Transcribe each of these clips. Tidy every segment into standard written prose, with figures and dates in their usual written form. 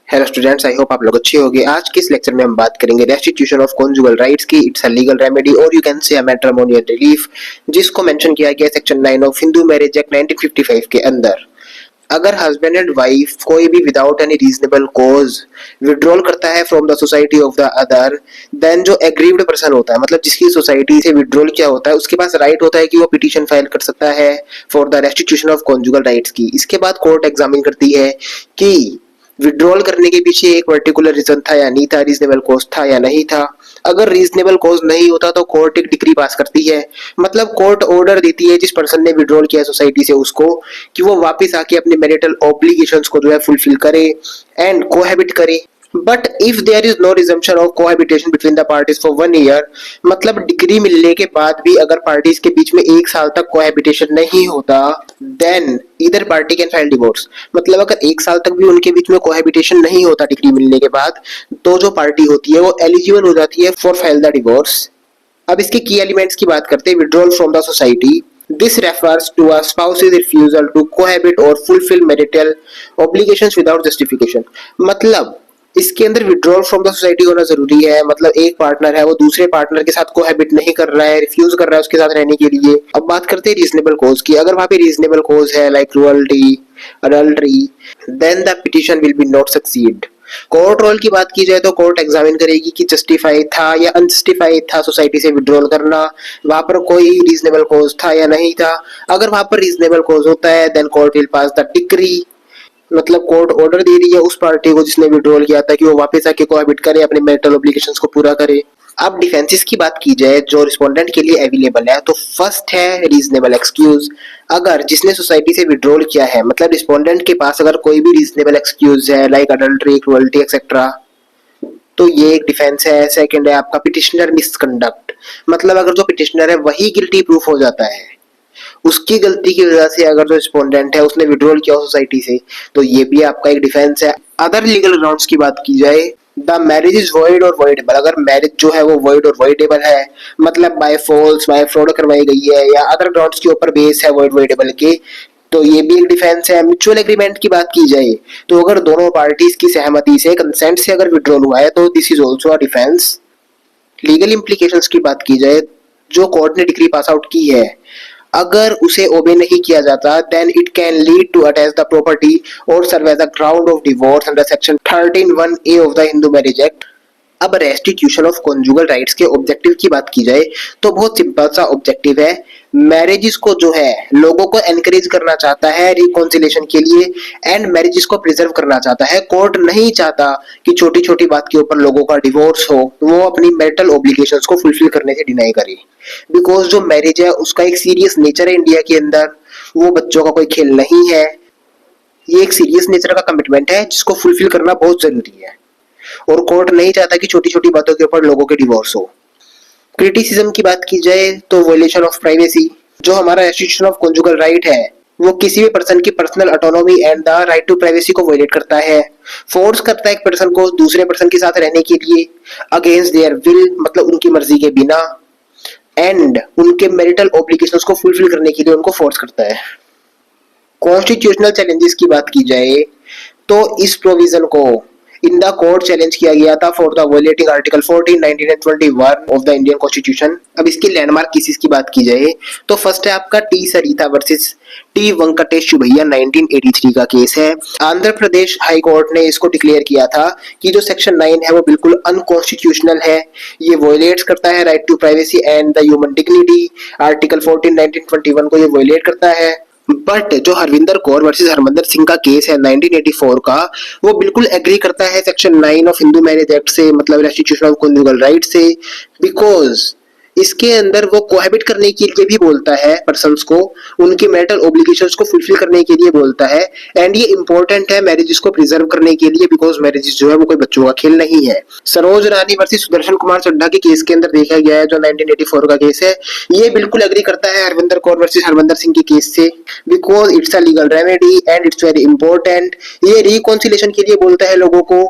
Hello students, I hope आप लोग अच्छे होंगे। आज के इस लेक्चर में हम बात करेंगे रेस्टिट्यूशन ऑफ कॉन्जुगल राइट्स की। इट्स अ लीगल रेमेडी और you can say a matrimonial relief, जिसको मेंशन किया गया section 9 of Hindu marriage act 1955 के अंदर। अगर हस्बैंड एंड वाइफ कोई भी without any reasonable cause withdrawal करता है from the society of the other, then जो एग्रीव्ड पर्सन होता है, मतलब जिसकी सोसाइटी से विड्रॉल किया होता है, उसके पास राइट होता है कि वो पिटीशन फाइल कर सकता है for the restitution of conjugal rights की। इसके बाद कोर्ट एग्जामिन करती है कि विड्रॉल करने के पीछे एक पर्टिकुलर रीजन था या नहीं था, रीजनेबल कॉज था या नहीं था। अगर रीजनेबल कॉज नहीं होता तो कोर्ट एक डिक्री पास करती है, मतलब कोर्ट ऑर्डर देती है जिस पर्सन ने विड्रॉल किया सोसाइटी से उसको कि वो वापस आके अपने मैरिटल ऑब्लिगेशंस को जो है फुलफिल करे एंड कोहैबिट करे। But if there is no resumption of cohabitation between the parties for 1 year, मतलब डिग्री मिलने के बाद भी अगर पार्टीज के बीच में 1 साल तक कोहैबिटेशन नहीं होता, then either party can file divorce. मतलब अगर 1 साल तक भी उनके बीच में कोहैबिटेशन नहीं होता डिग्री मिलने के बाद, तो जो पार्टी होती है वो एलिजिबल हो जाती है फॉर फाइल द डिवोर्स। अब इसके की एलिमेंट्स की बात करते हैं। Withdrawal from the society, this refers to a spouse's refusal to cohabit और fulfil marital obligations without justification. मतलब इसके अंदर विड्रॉल फ्रॉम द सोसाइटी होना जरूरी है। मतलब एक पार्टनर है, वो दूसरे पार्टनर के साथ कोहैबिट नहीं कर रहा है, रिफ्यूज कर रहा है उसके साथ रहने के लिए। अब बात करते हैं रीजनेबल कॉज की। अगर वहां पे रीजनेबल कॉज है like cruelty, adultery, then the petition will be not succeed. Court role की बात की जाए तो कोर्ट एग्जामिन करेगी कि जस्टिफाइड था या अनजस्टिफाइड था सोसाइटी से विड्रॉल करना, वहां पर कोई रीजनेबल कॉज था या नहीं था। अगर वहां पर रीजनेबल कॉज होता है then court will pass the decree, मतलब कोर्ट ऑर्डर दे रही है उस पार्टी को जिसने विड्रॉल किया था कि वो वापस आके कोहैबिट करे, अपने मैरिटल ऑब्लिगेशंस को पूरा करे। अब डिफेंसेस की बात की जाए जो रिस्पोंडेंट के लिए अवेलेबल है, तो फर्स्ट है रीजनेबल एक्सक्यूज। अगर जिसने सोसाइटी से विड्रॉल किया है, मतलब रिस्पोंडेंट के पास अगर कोई भी रीजनेबल एक्सक्यूज है लाइक अडल्ट्री, क्रुअल्टी एक्सेट्रा, तो ये एक डिफेंस है। सेकंड है आपका पिटिशनर मिसकंडक्ट, मतलब अगर जो पिटिशनर है वही गिल्टी प्रूफ हो जाता है, उसकी गलती की वजह से अगर जो रिस्पोंडेंट है उसने विड्रॉल किया सोसाइटी से, तो ये भी आपका एक डिफेंस है। अदर लीगल ग्राउंड्स की बात की जाए, द मैरिज इज वॉइड और वॉइडेबल। अगर मैरिज जो है वो वॉइड और वॉइडेबल है, मतलब बाय फॉल्स, बाय फ्रॉड करवाई गई है या अदर ग्राउंड्स के ऊपर बेस है वॉइड वॉइडेबल के, तो ये भी एक डिफेंस है। म्यूचुअल एग्रीमेंट की बात की जाए तो अगर दोनों पार्टीज की सहमति से, कंसेंट से अगर विड्रॉल हुआ है, तो this is also a defence. Legal implications की बात की जाए, जो कोर्ट ने डिग्री पास आउट की है, अगर उसे ओबे नहीं किया जाता, then it can lead to attach the property और serve as a ground of divorce under section 13(1)(a) of the Hindu marriage act. अब रेस्टिट्यूशन ऑफ कॉन्जुगल राइट्स के ऑब्जेक्टिव की बात की जाए तो बहुत सिंपल सा ऑब्जेक्टिव है। मैरिजेस को जो है लोगों को एनकरेज करना चाहता है रिकॉन्सिलेशन के लिए एंड मैरिजेस को प्रिजर्व करना चाहता है। कोर्ट नहीं चाहता कि छोटी छोटी बात के ऊपर लोगों का डिवोर्स हो, वो अपनी मैरिटल ऑब्लिगेशंस को फुलफिल करने से डिनाई करे। बिकॉज जो मैरिज है उसका एक सीरियस नेचर है इंडिया के अंदर, वो बच्चों का कोई खेल नहीं है। ये एक सीरियस नेचर का कमिटमेंट है जिसको फुलफिल करना बहुत जरूरी है, और कोर्ट नहीं चाहता कि छोटी छोटी बातों के ऊपर लोगों के डिवोर्स हो। क्रिटिसिज्म की बात की जाए तो वायलेशन ऑफ प्राइवेसी, जो हमारा रेस्ट्रिक्शन ऑफ कॉन्जुगल राइट है, वो किसी भी पर्सन की personal autonomy and the right to privacy को वायलेट करता है। फोर्स करता है एक पर्सन को दूसरे पर्सन के साथ रहने के लिए अगेंस्ट देयर विल, मतलब उनकी मर्जी के बिना, एंड उनके मैरिटल ऑब्लिगेशंस को फुलफिल करने के लिए उनको फोर्स करता है। कॉन्स्टिट्यूशनल चैलेंजेस की बात की जाए तो इस प्रोविजन को इन द कोर्ट चैलेंज किया गया था for the violating article 14, 19 and 21 of the Indian constitution. अब इसकी लैंडमार्क केसेस की बात की जाए तो फर्स्ट है आपका टी सरिता वर्सेस टी वेंकटेश शुभैया 1983 का केस है। आंध्र प्रदेश हाई कोर्ट ने इसको डिक्लेयर किया था कि जो सेक्शन 9 है वो बिल्कुल अनकॉन्स्टिट्यूशनल है, ये वायलेट्स करता है right to privacy and the human dignity. Article 14, 19, 21 को ये वायलेट करता है। बट जो हरविंदर कौर वर्सेस हरमंदर सिंह का केस है 1984 का, वो बिल्कुल एग्री करता है section 9 of Hindu marriage act से, मतलब रेस्टिट्यूशन ऑफ कॉन्जुगल राइट से। बिकॉज इसके अंदर वो कोहैबिट करने के लिए भी बोलता है पर्सन्स को, उनके मैरिटल ऑब्लिगेशंस को फुलफिल करने के लिए बोलता है। एंड ये इंपॉर्टेंट है मैरिजेस को प्रिजर्व करने के लिए, बिकॉज मैरिजेस जो है वो कोई बच्चों का खेल नहीं है। सरोज रानी वर्सेस सुदर्शन कुमार चड्ढा के केस के अंदर देखा गया है जो 1984 का केस है, ये बिल्कुल एग्री करता है हरविंदर कौर वर्सेस हरमंदर सिंह के केस से, because it's a legal remedy and it's very important. ये रिकॉन्सिलेशन के लिए बोलता है लोगों को।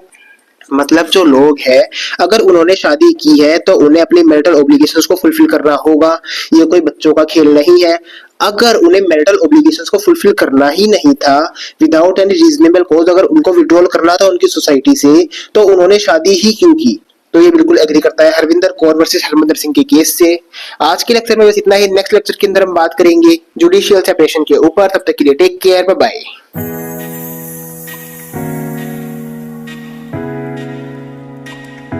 मतलब जो लोग हैं, अगर उन्होंने शादी की है तो उन्हें अपनी मैरिटल ऑब्लिगेशंस को फुलफिल करना होगा। ये कोई बच्चों का खेल नहीं है। अगर उन्हें मैरिटल ऑब्लिगेशंस को फुलफिल करना ही नहीं था, विदाउट एनी रीजनेबल कॉज अगर उनको विड्रॉल करना था उनकी सोसाइटी से, तो उन्होंने शादी ही क्यों की? तो ये बिल्कुल एग्री करता है हरविंदर कौर वर्सेस हरमंदर सिंह के केस से। आज के लेक्चर में बस इतना ही। नेक्स्ट लेक्चर के अंदर हम बात करेंगे जुडिशियल सेपरेशन के ऊपर। तब तक के लिए टेक केयर, बाय बाय।